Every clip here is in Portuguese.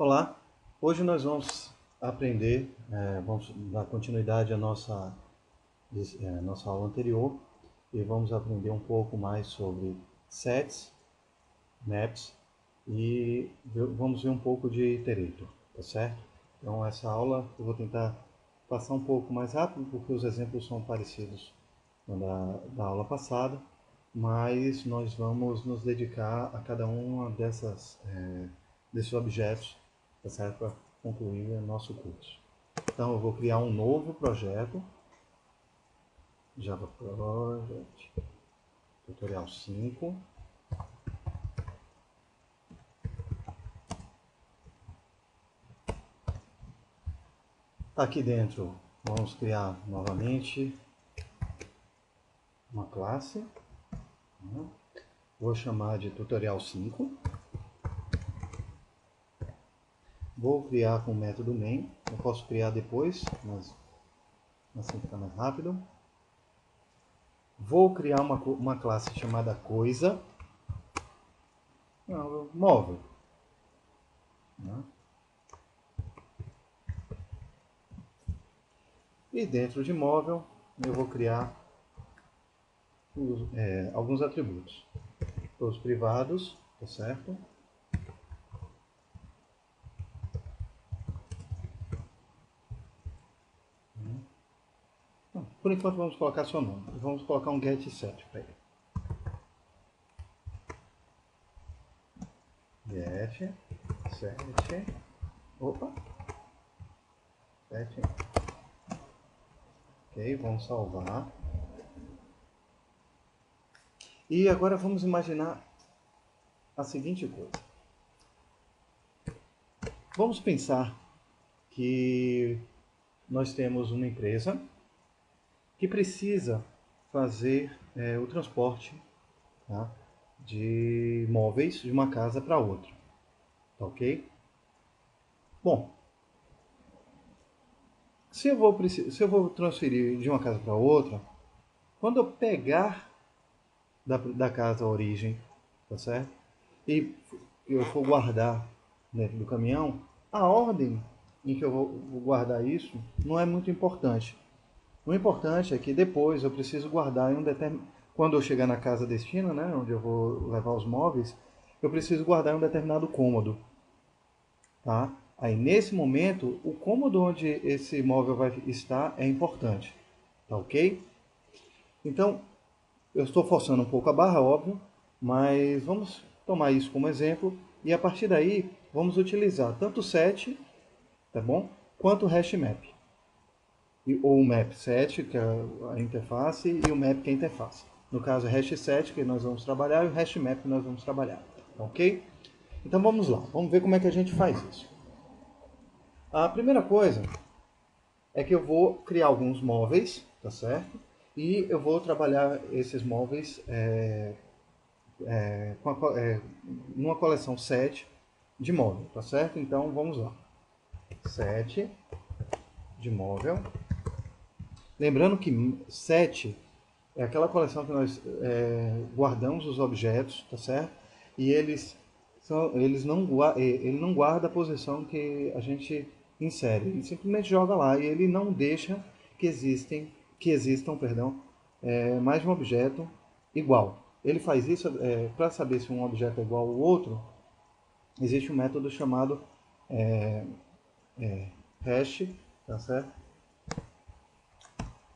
Olá, hoje nós vamos aprender, vamos dar continuidade à nossa aula anterior e vamos aprender um pouco mais sobre sets, maps e vamos ver um pouco de iterator, tá certo? Então essa aula eu vou tentar passar um pouco mais rápido porque os exemplos são parecidos da aula passada, mas nós vamos nos dedicar a cada uma desses objetos, tá certo? Para concluir o nosso curso. Então eu vou criar um novo projeto, Java Project, tutorial 5. Aqui dentro vamos criar novamente uma classe, vou chamar de tutorial 5. Vou criar com o método main, eu posso criar depois, mas assim fica mais rápido. Vou criar uma classe chamada coisa, móvel. E dentro de móvel eu vou criar alguns atributos. Os privados, tá certo? Por enquanto vamos colocar seu nome. Vamos colocar um get set para ele. Get set. Opa. Set. Ok, vamos salvar. E agora vamos imaginar a seguinte coisa. Vamos pensar que nós temos uma empresa que precisa fazer o transporte, tá, de móveis de uma casa para outra, tá, ok? Bom, se eu vou transferir de uma casa para outra, quando eu pegar da casa a origem, tá certo? E eu for guardar dentro do caminhão, a ordem em que eu vou guardar isso não é muito importante. O importante é que depois eu preciso guardar em quando eu chegar na casa destino, né, onde eu vou levar os móveis, eu preciso guardar em um determinado cômodo, tá? Aí nesse momento, o cômodo onde esse móvel vai estar é importante, tá ok? Então, eu estou forçando um pouco a barra, óbvio, mas vamos tomar isso como exemplo e a partir daí vamos utilizar tanto o set, tá bom, quanto o hash map. Ou o map set, que é a interface, e o map, que é a interface. No caso, o hash set, que nós vamos trabalhar, e o hash map, que nós vamos trabalhar. Ok? Então vamos lá, vamos ver como é que a gente faz isso. A primeira coisa é que eu vou criar alguns móveis, tá certo? E eu vou trabalhar esses móveis numa coleção set de móvel, tá certo? Então vamos lá. Set de móvel. Lembrando que set é aquela coleção que nós guardamos os objetos, tá certo? E ele não guarda a posição que a gente insere. Ele simplesmente joga lá e ele não deixa que existam, mais de um objeto igual. Ele faz isso para saber se um objeto é igual ao outro. Existe um método chamado hash, tá certo?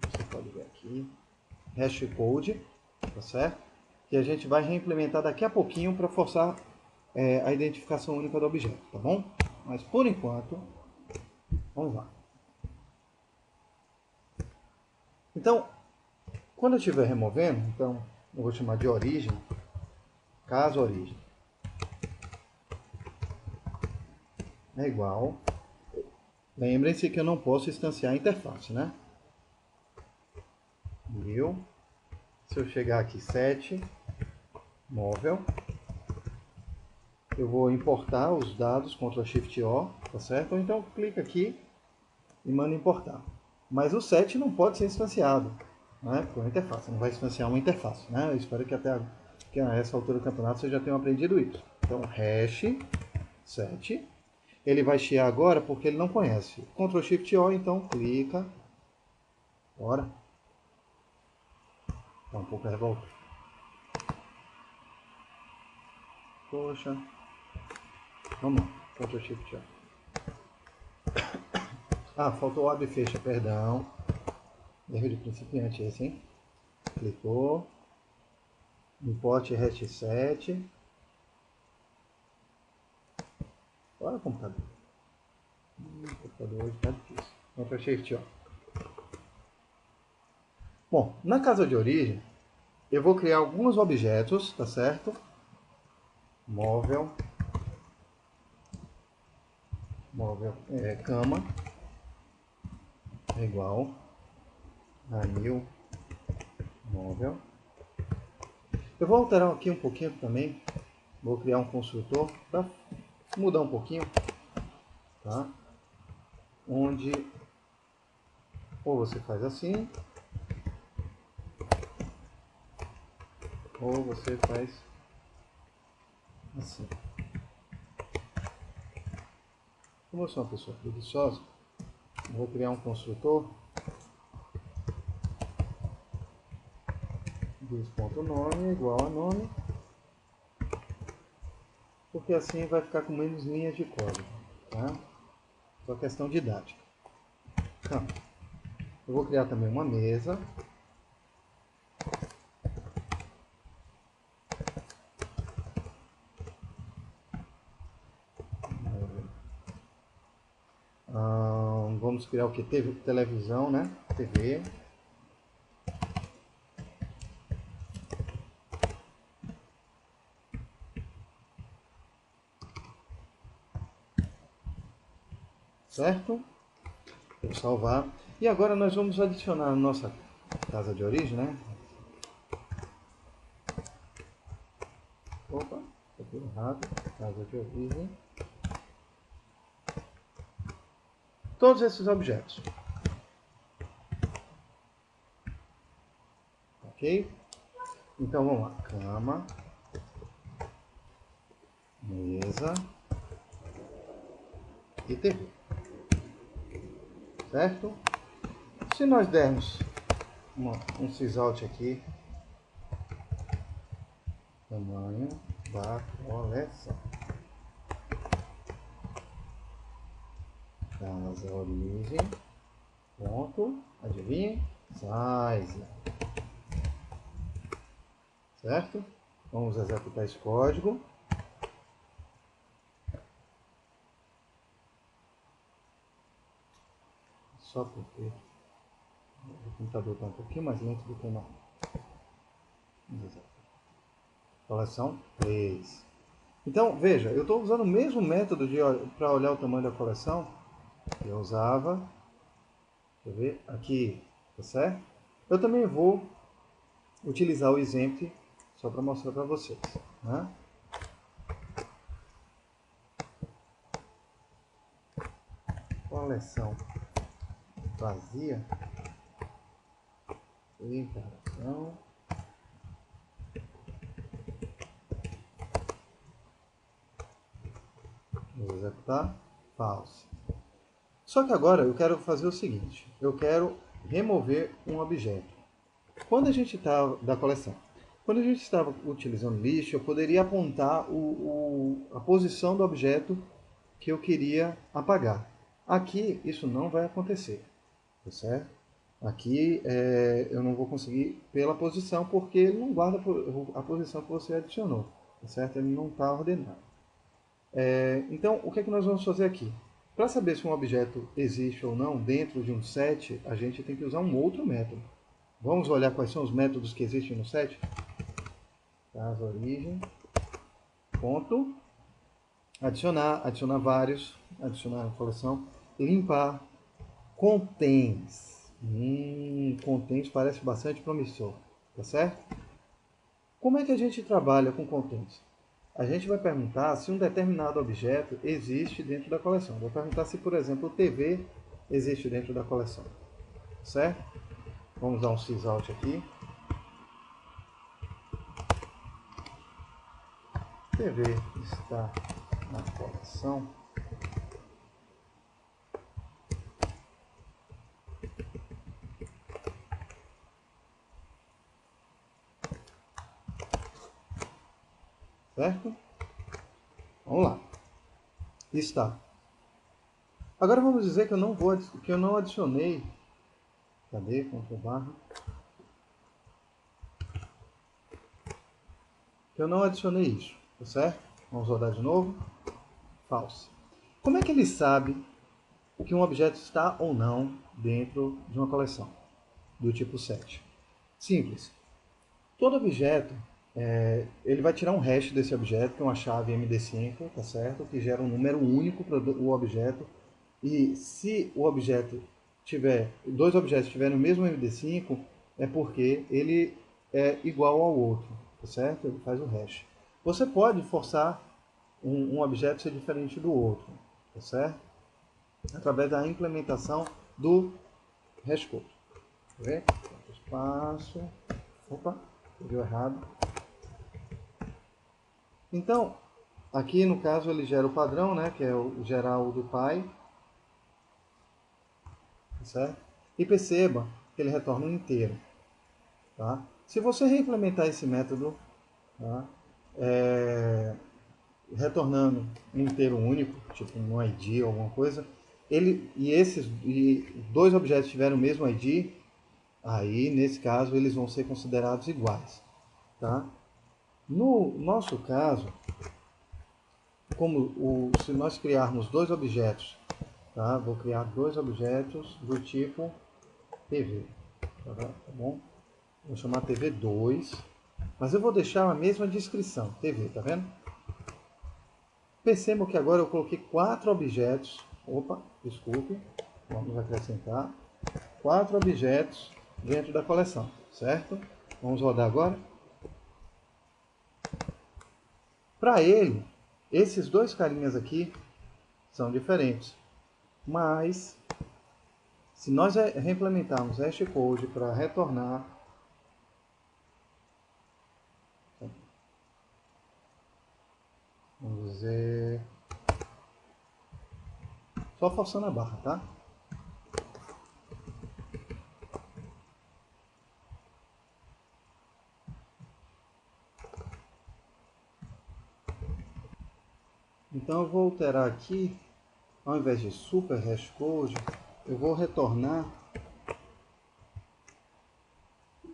Você pode ver aqui. Hashcode, tá certo? Que a gente vai reimplementar daqui a pouquinho para forçar a identificação única do objeto, tá bom? Mas por enquanto, vamos lá. Então, quando eu estiver removendo, então eu vou chamar de origem, caso origem é igual. Lembrem-se que eu não posso instanciar a interface, né? Se eu chegar aqui 7 móvel, eu vou importar os dados, Ctrl Shift O, tá certo? Ou então clica aqui e manda importar. Mas o set não pode ser instanciado, né? Por uma interface, não vai instanciar uma interface, né? Eu espero que que a essa altura do campeonato vocês já tenham aprendido isso. Então, hash set. ele vai chiar agora porque ele não conhece. Ctrl Shift O, então clica. Bora. Tá um pouco revoltado. Poxa. Vamos lá. Ctrl Shift O. Ah, faltou o abre e fecha, perdão. Erro de principiante esse, hein? Clicou. Import REST 7. Bora, computador. Computador hoje tá difícil. Ctrl Shift O. Bom, na casa de origem, eu vou criar alguns objetos, tá certo? Móvel. Cama. É igual a new móvel. Eu vou alterar aqui um pouquinho também. Vou criar um construtor para mudar um pouquinho, tá? Onde ou você faz assim, ou você faz assim. Como eu sou uma pessoa preguiçosa, vou criar um construtor diz.nome igual a nome, porque assim vai ficar com menos linhas de código, tá? Só questão didática. Então, eu vou criar também uma mesa. Vamos criar o que? Televisão, né? TV. Certo? Vou salvar. E agora nós vamos adicionar a nossa casa de origem, né? Opa, tá tudo errado. Casa de origem. Todos esses objetos. Ok? Então vamos lá. Cama. Mesa. E TV. Certo? Se nós dermos um sysout aqui, tamanho da coleção. Casa origem. Ponto. Adivinha? Size. Certo? Vamos executar esse código. Só porque o computador está um pouquinho mais lento do que o normal. Coleção 3. Então, veja, eu estou usando o mesmo método para olhar o tamanho da coleção que eu usava. Deixa eu ver aqui, tá certo? Eu também vou utilizar o exemplo só para mostrar para vocês, né? Coleção vazia. Declaração. Vou executar. False. Só que agora eu quero fazer o seguinte. Eu quero remover um objeto. Quando a gente está da coleção. Quando a gente estava utilizando list, eu poderia apontar a posição do objeto que eu queria apagar. Aqui isso não vai acontecer, tá certo? Aqui eu não vou conseguir pela posição, porque ele não guarda a posição que você adicionou, tá certo? Ele não está ordenado. Então, o que é que nós vamos fazer aqui? Para saber se um objeto existe ou não dentro de um set, a gente tem que usar um outro método. Vamos olhar quais são os métodos que existem no set? Casa origem, ponto, adicionar vários, adicionar a coleção, limpar, contains. Contains parece bastante promissor, tá certo? Como é que a gente trabalha com contains? A gente vai perguntar se um determinado objeto existe dentro da coleção. Vou perguntar se, por exemplo, o TV existe dentro da coleção, certo? Vamos dar um sysout aqui. TV está na coleção. certo? Vamos lá. Está. Agora vamos dizer que eu não adicionei. Cadê? Ctrl barra. Que eu não adicionei isso, tá certo? Vamos rodar de novo. False. Como é que ele sabe que um objeto está ou não dentro de uma coleção do tipo set? Simples. Todo objeto, ele vai tirar um hash desse objeto, que é uma chave MD5, tá certo? Que gera um número único para o objeto. E se o objeto tiver, dois objetos tiverem o mesmo MD5, é porque ele é igual ao outro, tá certo? Ele faz o hash. Você pode forçar um objeto a ser diferente do outro, tá certo? Através da implementação do hashcode. Quer ver? Espaço. Opa, deu errado. Então, aqui no caso ele gera o padrão, né, que é o geral do pai, certo? E perceba que ele retorna um inteiro, tá? Se você reimplementar esse método, tá, retornando um inteiro único, tipo um ID ou alguma coisa, e dois objetos tiverem o mesmo ID, aí nesse caso eles vão ser considerados iguais, tá? No nosso caso, se nós criarmos dois objetos, tá? Vou criar dois objetos do tipo TV, tá bom? Vou chamar TV2, mas eu vou deixar a mesma descrição, TV, tá vendo? Percebam que agora eu coloquei 4 objetos, opa, desculpe, vamos acrescentar 4 objetos dentro da coleção, certo? Vamos rodar agora. Para ele, esses dois carinhas aqui são diferentes, mas se nós reimplementarmos hashcode para retornar, vamos dizer, só forçando a barra, tá? Então eu vou alterar aqui, ao invés de super hashcode, eu vou retornar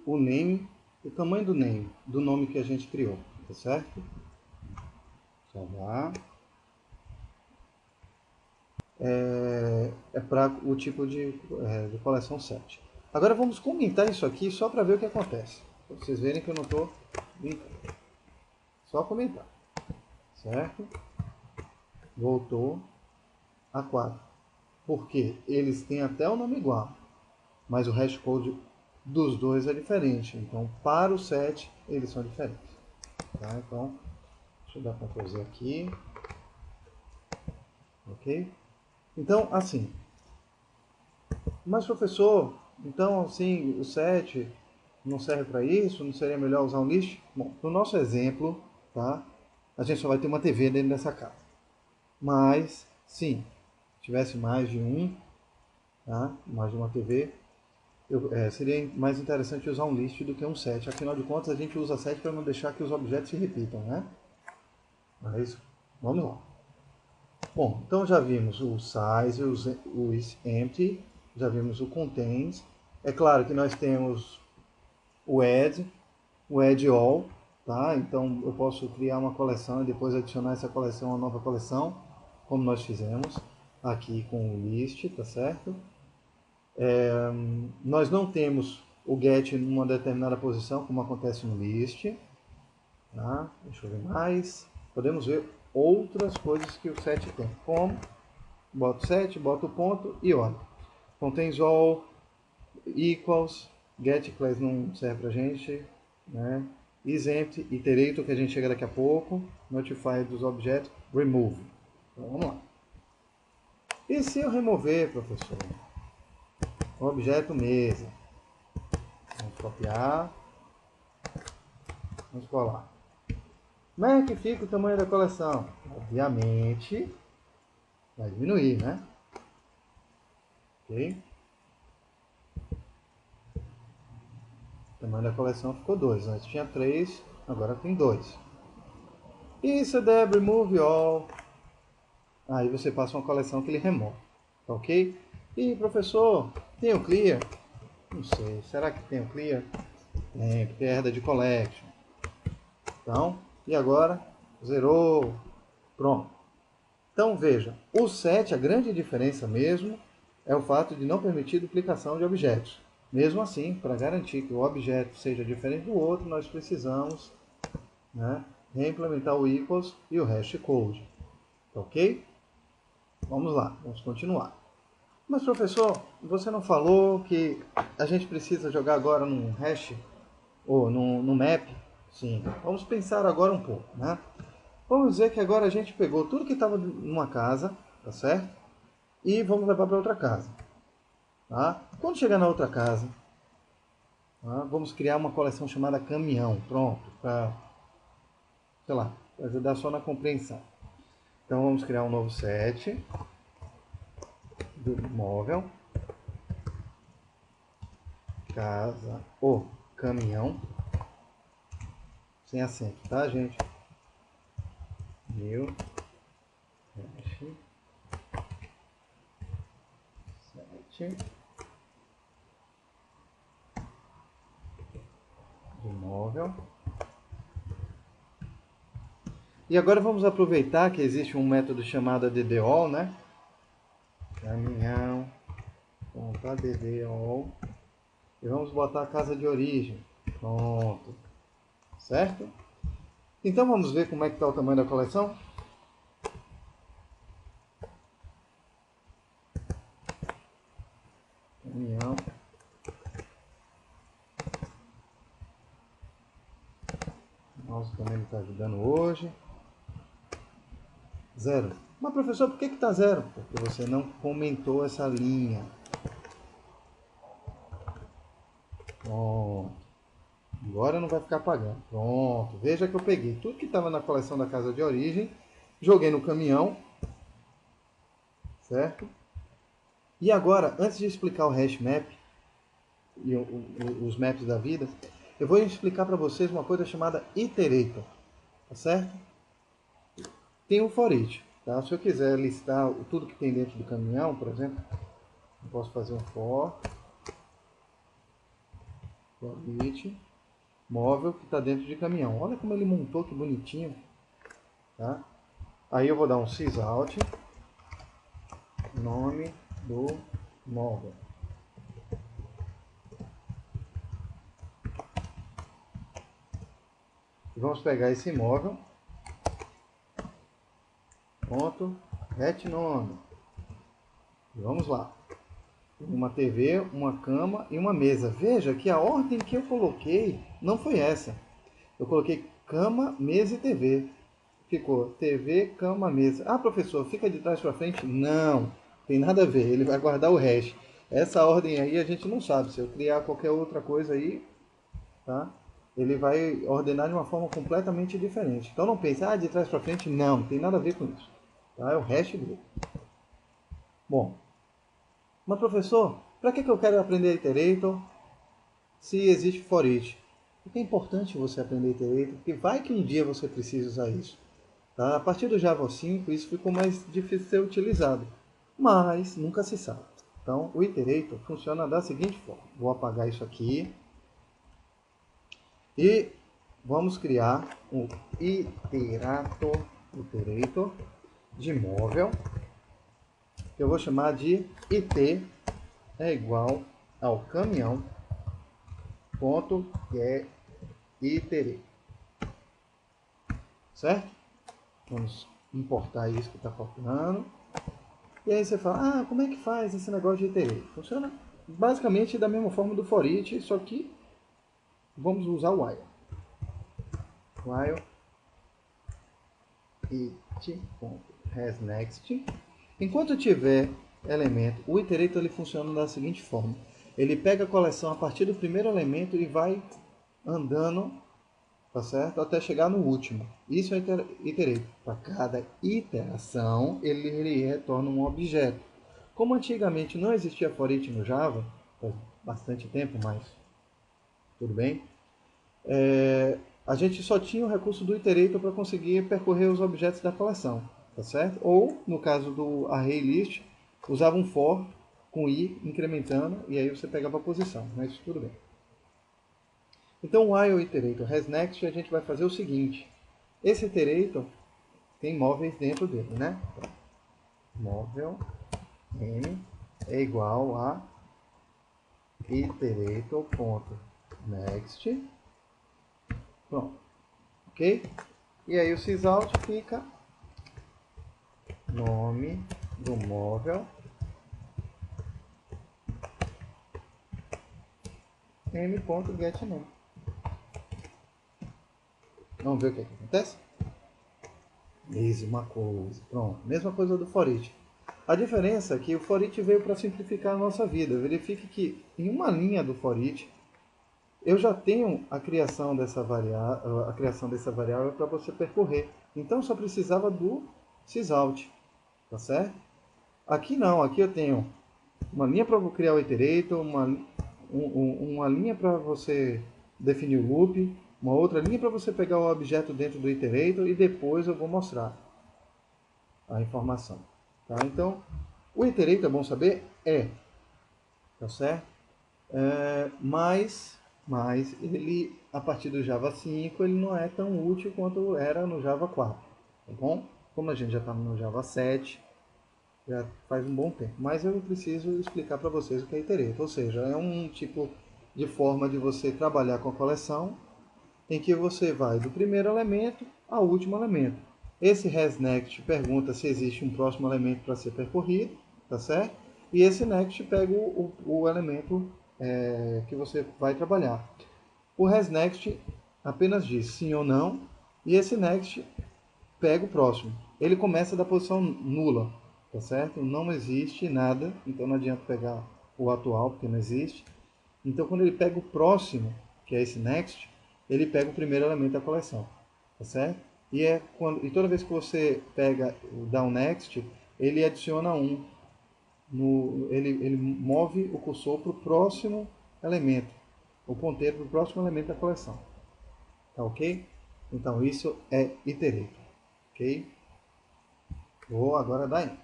o name, o tamanho do nome que a gente criou, tá certo? Salvar. É para o tipo de coleção 7. Agora vamos comentar isso aqui só para ver o que acontece. Pra vocês verem que eu não estou brincando. Só comentar. Certo? Voltou a 4. Porque eles têm até o nome igual, mas o hashcode dos dois é diferente. Então, para o 7, eles são diferentes. Tá? Então, deixa eu dar Ctrl Z aqui. Ok? Então, assim. Mas, professor, então, assim, o 7 não serve para isso? Não seria melhor usar um list? Bom, no nosso exemplo, tá? A gente só vai ter uma TV dentro dessa casa. Mas, sim, se tivesse mais de um, tá? Mais de uma TV, seria mais interessante usar um list do que um set. Afinal de contas, a gente usa set para não deixar que os objetos se repitam, né? Mas, vamos lá. Bom, então já vimos o size, o is empty, já vimos o contains. É claro que nós temos o add all, tá? Então eu posso criar uma coleção e depois adicionar essa coleção a uma nova coleção, como nós fizemos aqui com o list, tá certo? Nós não temos o get em uma determinada posição, como acontece no list. Tá? Deixa eu ver mais. Podemos ver outras coisas que o set tem, como boto set, boto o ponto e olha. Contains all, equals, get class não serve pra gente, né? IsEmpty, iterator que a gente chega daqui a pouco, notify dos objetos, remove. Então vamos lá. E se eu remover, professor, o objeto mesa? Vamos copiar, vamos colar. Como é que fica o tamanho da coleção? Obviamente vai diminuir, né? Ok? O tamanho da coleção ficou 2. Antes tinha 3, agora tem 2. Isso é remove all. Aí você passa uma coleção que ele remove, tá ok? E professor, tem o clear? Não sei, será que tem o clear? Tem, porque é herda de collection. Então, e agora? Zerou. Pronto. Então veja, o set, a grande diferença mesmo, é o fato de não permitir duplicação de objetos. Mesmo assim, para garantir que o objeto seja diferente do outro, nós precisamos, né, reimplementar o equals e o hash code. Ok? Vamos lá, vamos continuar. Mas professor, você não falou que a gente precisa jogar agora num hash ou num map? Sim, vamos pensar agora um pouco, né? Vamos dizer que agora a gente pegou tudo que estava numa casa, tá certo? E vamos levar para outra casa. Tá? Quando chegar na outra casa, tá? Vamos criar uma coleção chamada caminhão, pronto, para, sei lá, ajudar só na compreensão. Então vamos criar um novo set do móvel, casa ou caminhão, sem acento, tá gente? New hash set de móvel. E agora vamos aproveitar que existe um método chamado addall, né? Caminhão, addall. E vamos botar a casa de origem. Pronto. Certo? Então vamos ver como é que está o tamanho da coleção? Caminhão. Nossa, também não está ajudando hoje. 0. Mas professor, por que está 0? Porque você não comentou essa linha. Pronto. Agora não vai ficar apagando. Pronto. Veja que eu peguei tudo que estava na coleção da casa de origem, joguei no caminhão, certo? E agora, antes de explicar o hash map e os maps da vida, eu vou explicar para vocês uma coisa chamada iterator, tá certo? Tem o for each, tá? Se eu quiser listar tudo que tem dentro do caminhão, por exemplo, eu posso fazer um for each móvel que está dentro de caminhão. Olha como ele montou, que bonitinho, tá? Aí eu vou dar um sysout, nome do móvel. E vamos pegar esse móvel, ponto, get nome. E vamos lá. Uma TV, uma cama e uma mesa. Veja que a ordem que eu coloquei não foi essa. Eu coloquei cama, mesa e TV. Ficou TV, cama, mesa. Ah, professor, fica de trás para frente? Não, tem nada a ver. Ele vai guardar o hash. Essa ordem aí a gente não sabe. Se eu criar qualquer outra coisa aí, tá? Ele vai ordenar de uma forma completamente diferente. Então não pense, de trás para frente, não, tem nada a ver com isso. Tá? É o hash dele. Bom, mas professor, para que eu quero aprender Iterator se existe for each? Porque é importante você aprender Iterator, porque vai que um dia você precisa usar isso. Tá? A partir do Java 5 isso ficou mais difícil de ser utilizado, mas nunca se sabe. Então o Iterator funciona da seguinte forma. Vou apagar isso aqui. E vamos criar um iterator de móvel, que eu vou chamar de it é igual ao caminhão ponto iterate. Certo? Vamos importar isso que está faltando. E aí você fala, como é que faz esse negócio de iterate? Funciona basicamente da mesma forma do for each, só que vamos usar o while. While it.hasNext. Enquanto tiver elemento, o iterator ele funciona da seguinte forma. Ele pega a coleção a partir do primeiro elemento e vai andando, tá certo? Até chegar no último. Isso é iterator. Para cada iteração, ele retorna um objeto. Como antigamente não existia for each no Java, faz bastante tempo, mas tudo bem. a gente só tinha o recurso do iterator para conseguir percorrer os objetos da coleção, tá certo? Ou, no caso do ArrayList, usava um for com i incrementando e aí você pegava a posição, mas tudo bem. Então, o while iterator hasNext, a gente vai fazer o seguinte. Esse iterator tem móveis dentro dele, né? Móvel m é igual a iterator.next. Pronto. Ok? E aí o sysout fica nome do móvel m.getName. Vamos ver o que acontece? Mesma coisa. Pronto. Mesma coisa do for each. A diferença é que o for each veio para simplificar a nossa vida. Verifique que em uma linha do for each eu já tenho a criação dessa variável para você percorrer. Então só precisava do sysout, tá certo? Aqui não, aqui eu tenho uma linha para criar o iterator, uma linha para você definir o loop, uma outra linha para você pegar o objeto dentro do iterator e depois eu vou mostrar a informação. Tá? Então, o iterator, é bom saber, tá certo? Mas ele, a partir do Java 5, ele não é tão útil quanto era no Java 4, tá bom? Como a gente já está no Java 7, já faz um bom tempo. Mas eu preciso explicar para vocês o que é iterator, ou seja, é um tipo de forma de você trabalhar com a coleção em que você vai do primeiro elemento ao último elemento. Esse hasNext pergunta se existe um próximo elemento para ser percorrido, tá certo? E esse next pega o elemento que você vai trabalhar. O hasNext apenas diz sim ou não, e esse next pega o próximo. Ele começa da posição nula, tá certo? Não existe nada, então não adianta pegar o atual, porque não existe. Então, quando ele pega o próximo, que é esse next, ele pega o primeiro elemento da coleção, tá certo? E toda vez que você pega o downNext, ele adiciona um. Ele move o cursor para o próximo elemento, o ponteiro para o próximo elemento da coleção. Tá ok? Então, isso é iterator. Ok? Vou agora dar enter.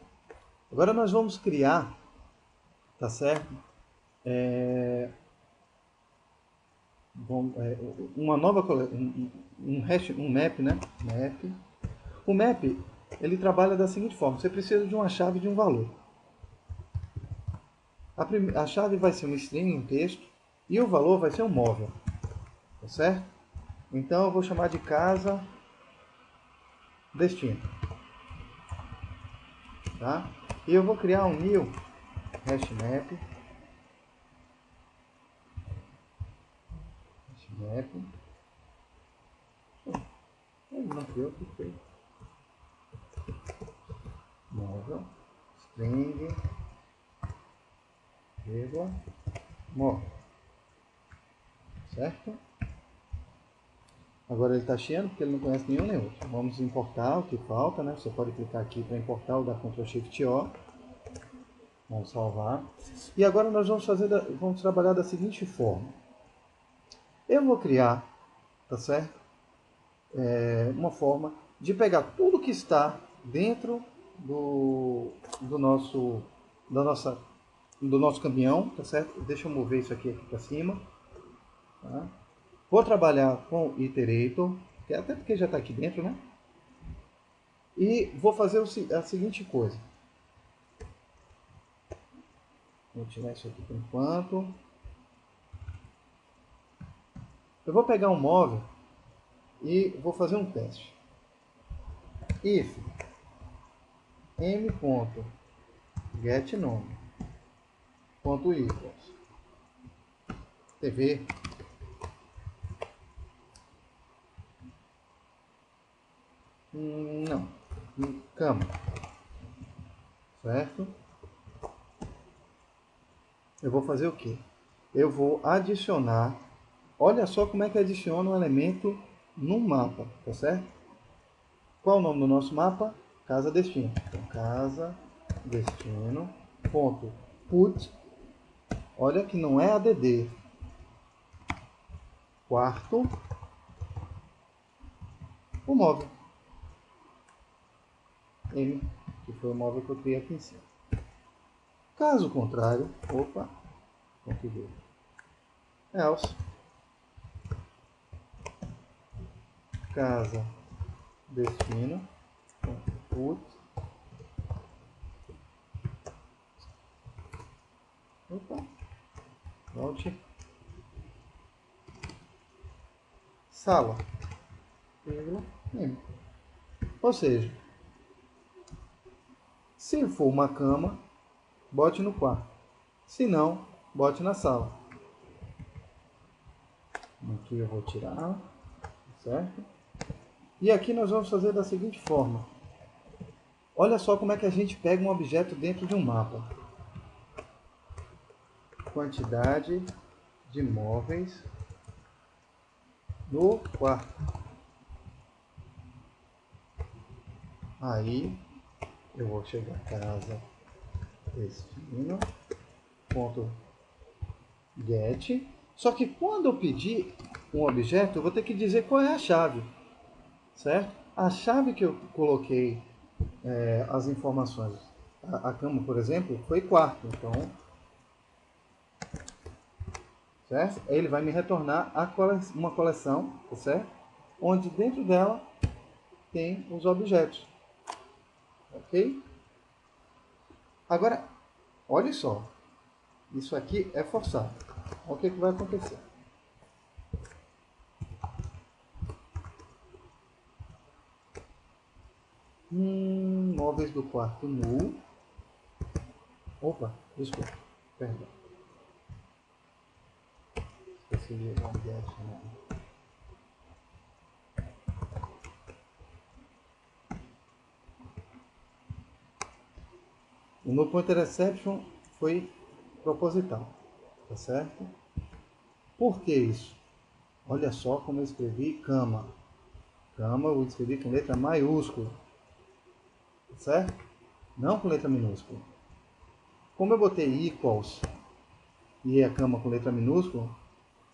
Agora nós vamos criar, tá certo? Uma nova um map, né? Map. O map ele trabalha da seguinte forma: você precisa de uma chave de um valor. A chave vai ser um string, um texto, e o valor vai ser um móvel, tá certo? Então eu vou chamar de casa destino, tá? E eu vou criar um new hashmap. Não criou, que foi? Móvel, string, vírgula, móvel. Certo? Agora ele está chiando porque ele não conhece nenhum nem outro. Vamos importar o que falta, né? Você pode clicar aqui para importar ou dar Ctrl Shift O. Vamos salvar. E agora nós vamos trabalhar da seguinte forma. Eu vou criar, tá certo? Uma forma de pegar tudo que está dentro do nosso caminhão, tá certo? Deixa eu mover isso aqui para cima. Tá? Vou trabalhar com iterator, até porque já está aqui dentro, né? E vou fazer a seguinte coisa. Vou tirar isso aqui por enquanto. Eu vou pegar um móvel e vou fazer um teste. If m.getNome.equals TV não, cama, certo? Eu vou fazer o que? Eu vou adicionar, olha só como é que adiciona um elemento no mapa, tá certo? Qual é o nome do nosso mapa? Casa destino. Então, casa destino ponto put, olha que não é add, quarto o móvel M, que foi o móvel que eu criei aqui em cima. Caso contrário, opa, configure. Else, casa destino, put, opa, volte, sala, vírgula, M. Ou seja, se for uma cama, bote no quarto. Se não, bote na sala. Aqui eu vou tirar, certo? E aqui nós vamos fazer da seguinte forma. Olha só como é que a gente pega um objeto dentro de um mapa. Quantidade de móveis no quarto. Aí eu vou chegar a casa destino ponto get. Só que quando eu pedir um objeto, eu vou ter que dizer qual é a chave, certo? A chave que eu coloquei as informações, a cama, por exemplo, foi quarto, então, certo? Aí ele vai me retornar uma coleção, certo? Onde dentro dela tem os objetos, ok? Agora, olha só, isso aqui é forçado. O que vai acontecer? Móveis do quarto nu. Opa, desculpa, perdão. Esqueci de objeto, né? O no pointer exception foi proposital, tá certo? Por que isso? Olha só como eu escrevi cama. Cama eu escrevi com letra maiúscula, certo? Não com letra minúscula. Como eu botei equals e a cama com letra minúscula,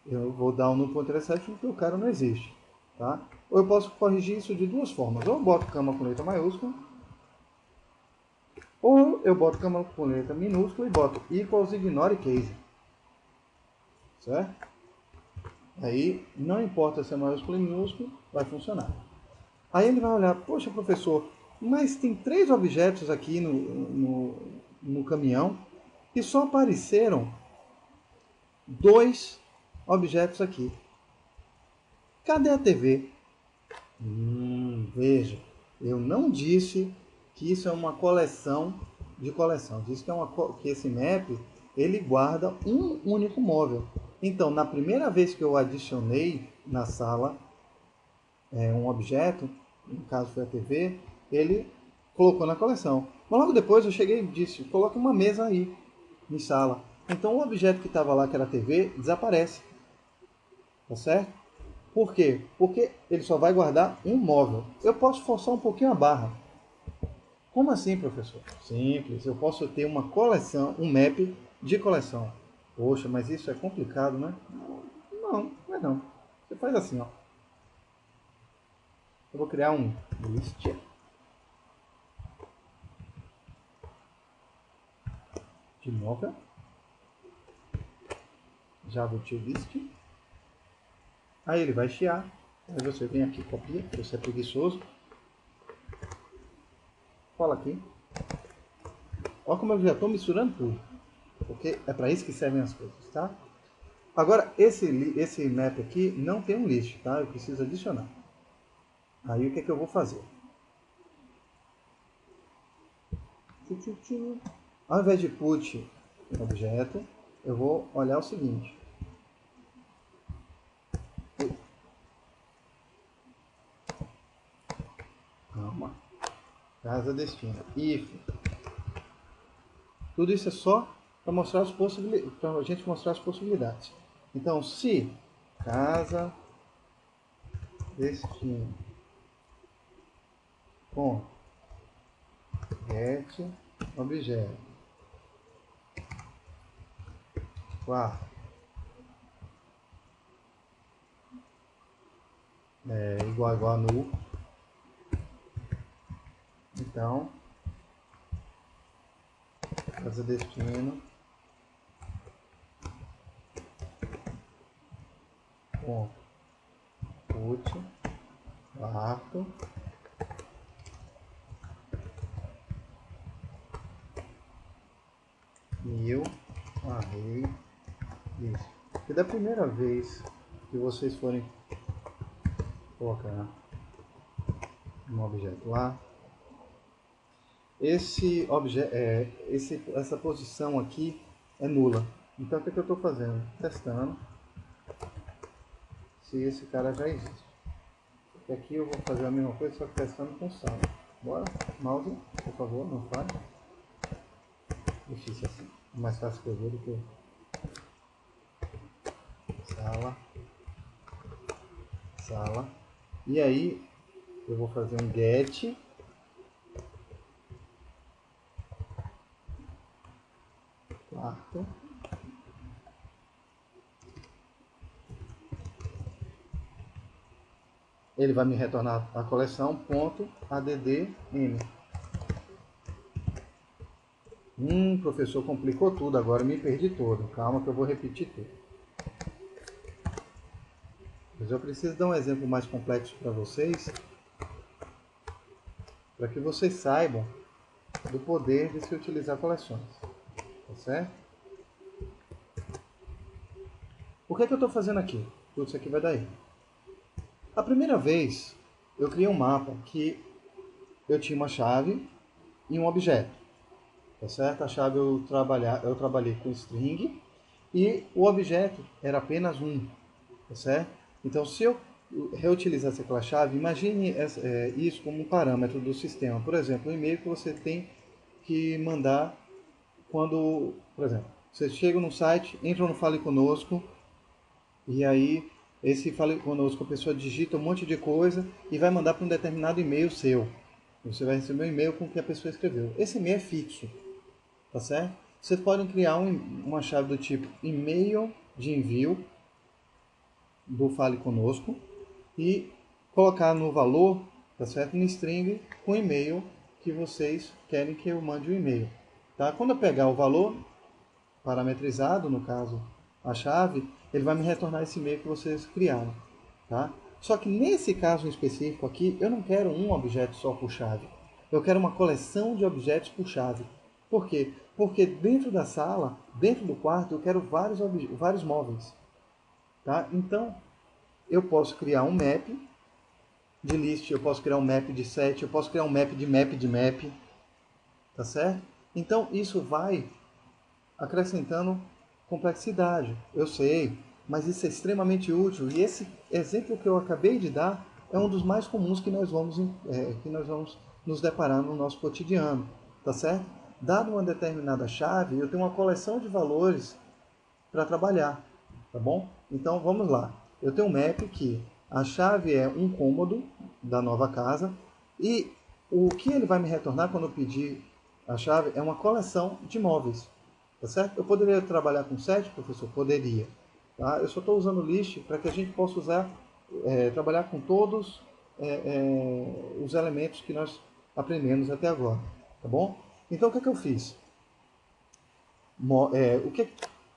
eu vou dar um no pointer exception porque o cara não existe, tá? Ou eu posso corrigir isso de duas formas. Ou eu boto cama com letra maiúscula, ou eu boto cama com letra minúscula e boto equals ignore case, certo? Aí não importa se é maiúsculo ou minúsculo, vai funcionar. Aí ele vai olhar, poxa professor, mas tem 3 objetos aqui no caminhão e só apareceram 2 objetos aqui. Cadê a TV? Veja, eu não disse que isso é uma coleção de coleção. Disse que esse map ele guarda um único móvel. Então, na primeira vez que eu adicionei na sala um objeto, no caso foi a TV, ele colocou na coleção. Mas logo depois eu cheguei e disse, coloque uma mesa aí, em sala. Então o objeto que estava lá, que era a TV, desaparece. Tá certo? Por quê? Porque ele só vai guardar um móvel. Eu posso forçar um pouquinho a barra. Como assim, professor? Simples, eu posso ter uma coleção, um map de coleção. Poxa, mas isso é complicado, né? Não, não é não. Você faz assim, ó. Eu vou criar um list. De móvel. Java list. Aí ele vai chiar. Aí você vem aqui, copia, você é preguiçoso. Cola aqui. Olha como eu já estou misturando tudo. Porque é para isso que servem as coisas, tá? Agora, esse map aqui não tem um list, tá? Eu preciso adicionar. Aí o que é que eu vou fazer? Ao invés de put objeto, eu vou olhar o seguinte. Calma. Casa destino. If. Tudo isso é só para mostrar as possibilidades, para a gente mostrar as possibilidades. Então, se casa destino com get objeto quarto igual a null, Então, casa destino, ponto, put, quarto, mil, array, isso. E da primeira vez que vocês forem colocar um objeto lá, essa posição aqui é nula. Então o que eu estou fazendo? Testando se esse cara já existe. E aqui eu vou fazer a mesma coisa, só que testando com sala. Bora? Mouse, por favor, não fale. Difícil assim. É mais fácil escrever do que sala. Sala. E aí eu vou fazer um get. Quarto. Ele vai me retornar a coleção .addm. Professor, complicou tudo, agora me perdi todo. Calma que eu vou repetir tudo. Mas eu preciso dar um exemplo mais complexo para vocês, para que vocês saibam do poder de se utilizar coleções. Tá certo? Por que eu estou fazendo aqui? Tudo isso aqui vai dar erro. A primeira vez, eu criei um mapa que eu tinha uma chave e um objeto. Tá certo? A chave eu trabalhei com string e o objeto era apenas um. Tá certo? Então, se eu reutilizasse aquela chave, imagine isso como um parâmetro do sistema. Por exemplo, um e-mail que você tem que mandar quando, por exemplo, você chega no site, entra no Fale Conosco, e aí esse Fale Conosco, a pessoa digita um monte de coisa e vai mandar para um determinado e-mail seu. Você vai receber um e-mail com o que a pessoa escreveu. Esse e-mail é fixo, tá certo? Vocês podem criar uma chave do tipo e-mail de envio do Fale Conosco e colocar no valor, tá certo? No string com o e-mail que vocês querem que eu mande o e-mail. Tá? Quando eu pegar o valor parametrizado, no caso a chave, ele vai me retornar esse e-mail que vocês criaram. Tá? Só que nesse caso em específico aqui, eu não quero um objeto só por chave. Eu quero uma coleção de objetos por chave. Por quê? Porque dentro da sala, dentro do quarto, eu quero vários móveis. Tá? Então, eu posso criar um map de list, eu posso criar um map de set, eu posso criar um map de map de map. Tá certo? Então, isso vai acrescentando complexidade. Eu sei, mas isso é extremamente útil. E esse exemplo que eu acabei de dar é um dos mais comuns que nós vamos nos deparar no nosso cotidiano. Tá certo? Dado uma determinada chave, eu tenho uma coleção de valores para trabalhar. Tá bom? Então, vamos lá. Eu tenho um map que a chave é um cômodo da nova casa e o que ele vai me retornar quando eu pedir a chave é uma coleção de móveis. Tá certo? Eu poderia trabalhar com set, professor? Poderia. Tá? Eu só estou usando list para que a gente possa trabalhar com todos os elementos que nós aprendemos até agora. Tá bom? Então, o que é que eu fiz?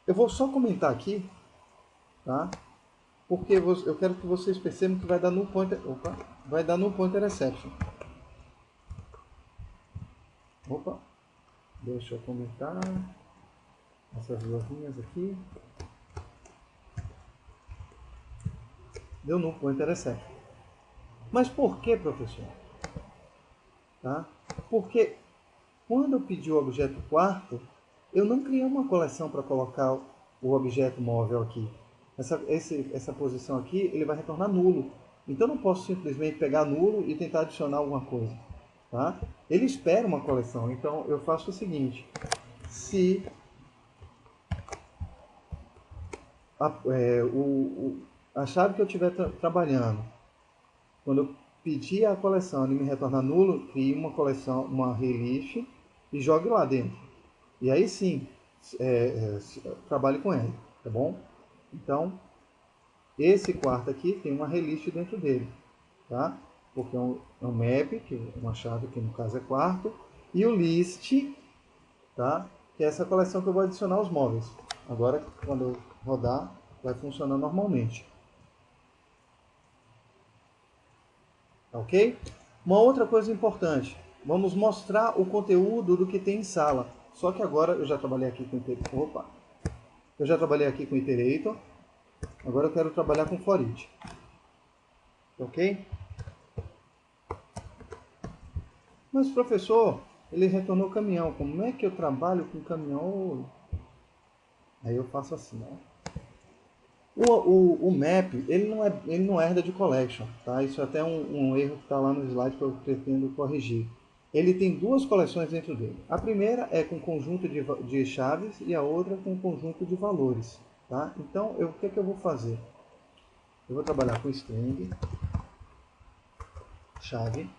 Eu vou só comentar aqui, tá? Porque eu quero que vocês percebam que vai dar null pointer, vai dar null pointer exception. Opa, deixa eu comentar essas duas linhas aqui. Deu null pointer exception. Mas por que, professor? Tá? Porque quando eu pedi o objeto quarto, eu não criei uma coleção para colocar o objeto móvel aqui. Essa posição aqui, ele vai retornar nulo. Então eu não posso simplesmente pegar nulo e tentar adicionar alguma coisa. Tá? Ele espera uma coleção. Então eu faço o seguinte. Se a chave que eu estiver trabalhando, quando eu pedir a coleção e me retornar nulo, crie uma coleção, uma array list e jogue lá dentro. E aí sim, trabalhe com ele, tá bom? Então, esse quarto aqui tem uma array list dentro dele, tá? porque é um map, que é uma chave que no caso é quarto, e o list, tá? Que é essa coleção que eu vou adicionar os móveis. Agora, quando eu rodar, vai funcionar normalmente. Ok? Uma outra coisa importante, vamos mostrar o conteúdo do que tem em sala. Só que agora eu já trabalhei aqui com Iterator, agora eu quero trabalhar com Florid. Ok? Mas professor, ele retornou o caminhão, como é que eu trabalho com caminhão? Aí eu faço assim, ó. O map, ele não herda de collection, tá? Isso é até um erro que está lá no slide que eu pretendo corrigir. Ele tem duas coleções dentro dele. A primeira é com conjunto de chaves e a outra com conjunto de valores, tá? Então, o que é que eu vou fazer? Eu vou trabalhar com string, chave,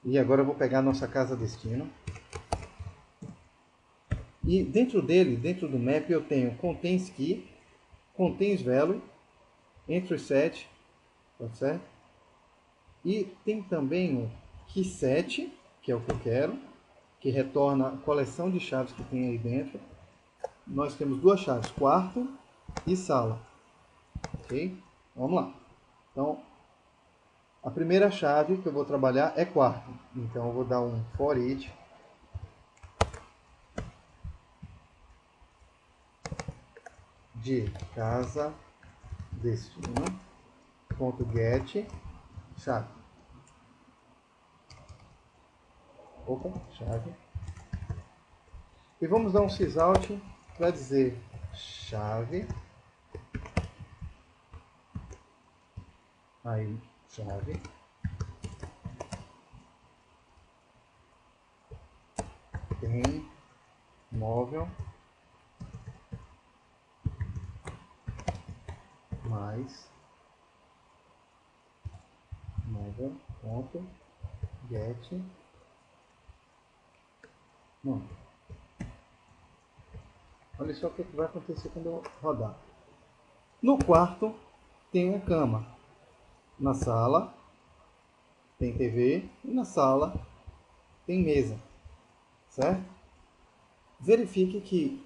e agora eu vou pegar a nossa casa destino. E dentro dele, dentro do map, eu tenho contains key, contains value, entry set, tá certo? E tem também o keyset, que é o que eu quero, que retorna a coleção de chaves que tem aí dentro. Nós temos duas chaves, quarto e sala. Ok? Vamos lá. Então, a primeira chave que eu vou trabalhar é quarto. Então, eu vou dar um for each de casa destino ponto get chave. Opa, chave. E vamos dar um sysout para dizer chave. Aí, chave. Tem móvel mais móvel ponto get. Não. Olha só o que vai acontecer quando eu rodar. No quarto tem a cama. Na sala tem TV e na sala tem mesa, certo? Verifique que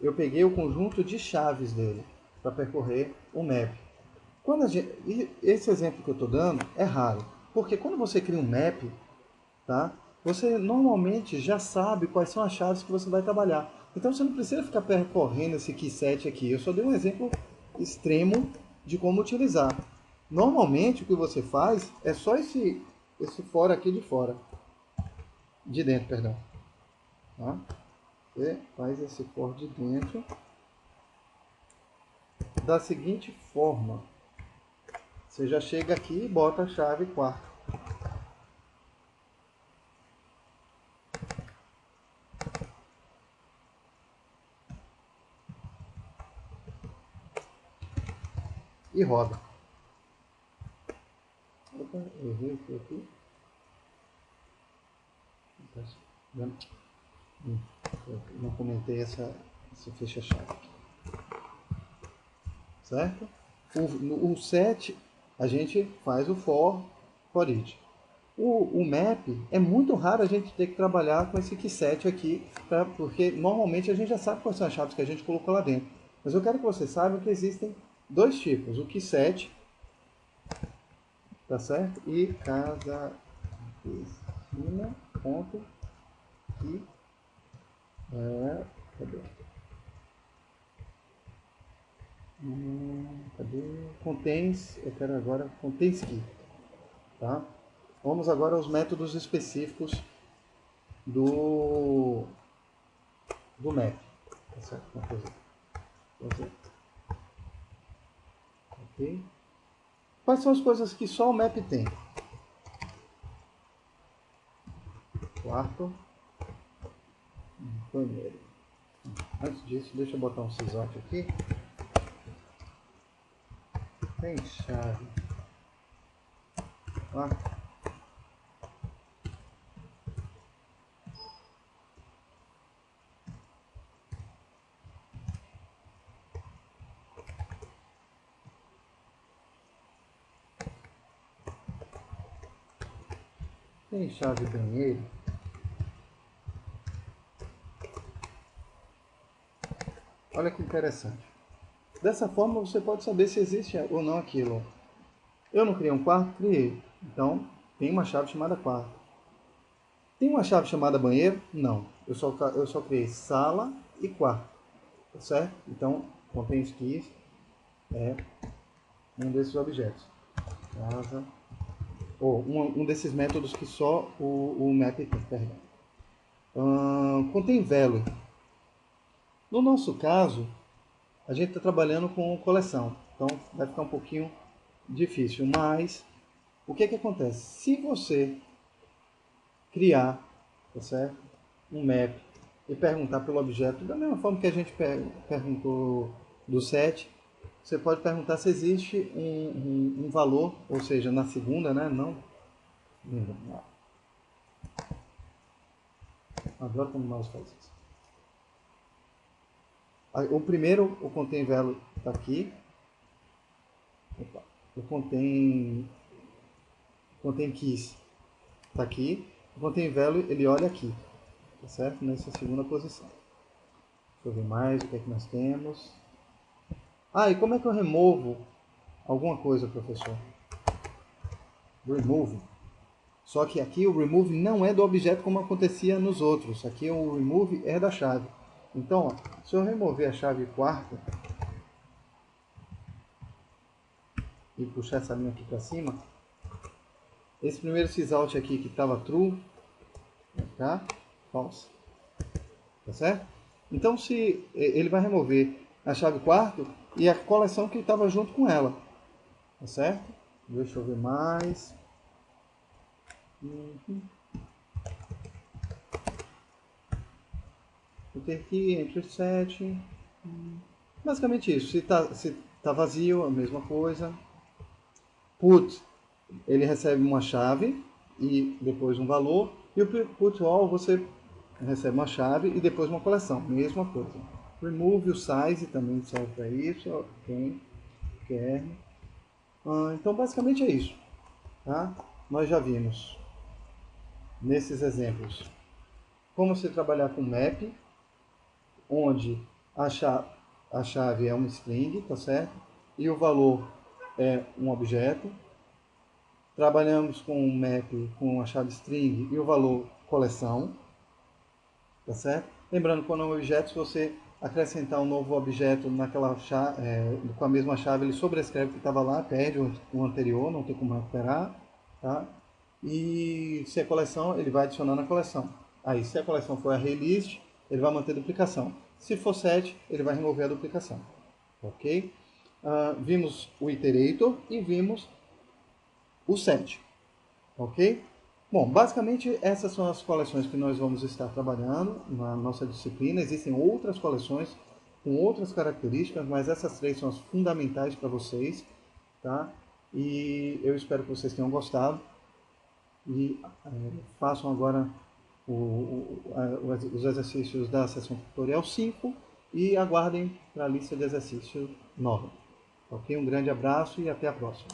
eu peguei o conjunto de chaves dele para percorrer o map. Esse exemplo que eu estou dando é raro, porque quando você cria um map, tá? Você normalmente já sabe quais são as chaves que você vai trabalhar. Então você não precisa ficar percorrendo esse keyset aqui. Eu só dei um exemplo extremo de como utilizar. Normalmente o que você faz é só esse fora aqui de fora. De dentro, perdão. Tá? Você faz esse for de dentro da seguinte forma. Você já chega aqui e bota a chave quarto. E roda. Opa, errei aqui. Não comentei essa fecha-chave. Certo? O set, a gente faz o for each. O map, é muito raro a gente ter que trabalhar com esse keyset aqui, porque normalmente a gente já sabe quais são as chaves que a gente colocou lá dentro. Mas eu quero que você saiba que existem dois tipos, o keyset, tá certo? E casa destino ponto key, cadê? Cadê? Contains, eu quero agora contains key, tá? Vamos agora aos métodos específicos do map, tá certo? Vamos fazer. Ok? Quais são as coisas que só o map tem? Quarto, banheiro. Antes disso, deixa eu botar um sysout aqui. Tem chave. Lá. Tem chave banheiro. Olha que interessante. Dessa forma você pode saber se existe ou não aquilo. Eu não criei um quarto? Criei. Então tem uma chave chamada quarto. Tem uma chave chamada banheiro? Não. Eu só criei sala e quarto. Tá certo? Então contém isso que é um desses objetos. Casa. Ou um desses métodos que só o map tem, perdão. Contém value. No nosso caso, a gente está trabalhando com coleção, então vai ficar um pouquinho difícil, mas o que acontece? Se você criar, tá certo? Um map e perguntar pelo objeto, da mesma forma que a gente perguntou do set, você pode perguntar se existe um valor, ou seja, na segunda, né? Não. Adoro quando o mouse faz isso. O primeiro, o contém value está aqui. Opa. O contém keys está aqui. O contém value, ele olha aqui. Tá certo? Nessa segunda posição. Deixa eu ver mais o que é que nós temos. E como é que eu removo alguma coisa, professor? Remove. Só que aqui o remove não é do objeto como acontecia nos outros. Aqui o remove é da chave. Então, ó, se eu remover a chave quarta e puxar essa linha aqui para cima, esse primeiro sysout aqui que estava true, vai ficar false. Tá certo? Então, se ele vai remover a chave quarto e a coleção que estava junto com ela. Tá certo? Deixa eu ver mais. Vou ter aqui entre 7. Basicamente isso. Se tá vazio, a mesma coisa. Put, ele recebe uma chave e depois um valor. E o put all você recebe uma chave e depois uma coleção. Mesma coisa. Remove o size também serve para isso. Quem quer. Então basicamente é isso. Tá? Nós já vimos nesses exemplos como você trabalhar com map, onde a chave é um string, tá certo? E o valor é um objeto. Trabalhamos com um map com a chave string e o valor coleção, tá certo? Lembrando que quando é um objeto, se você acrescentar um novo objeto naquela chave, com a mesma chave, ele sobrescreve o que estava lá, perde o anterior, não tem como recuperar, tá? E se é coleção, ele vai adicionar na coleção. Aí, se a coleção for a release, ele vai manter a duplicação. Se for set, ele vai remover a duplicação. Ok? Vimos o iterator e vimos o set. Ok? Bom, basicamente essas são as coleções que nós vamos estar trabalhando na nossa disciplina. Existem outras coleções com outras características, mas essas três são as fundamentais para vocês. Tá? E eu espero que vocês tenham gostado. E façam agora os exercícios da sessão tutorial 5 e aguardem para a lista de exercícios nova. Ok? Um grande abraço e até a próxima.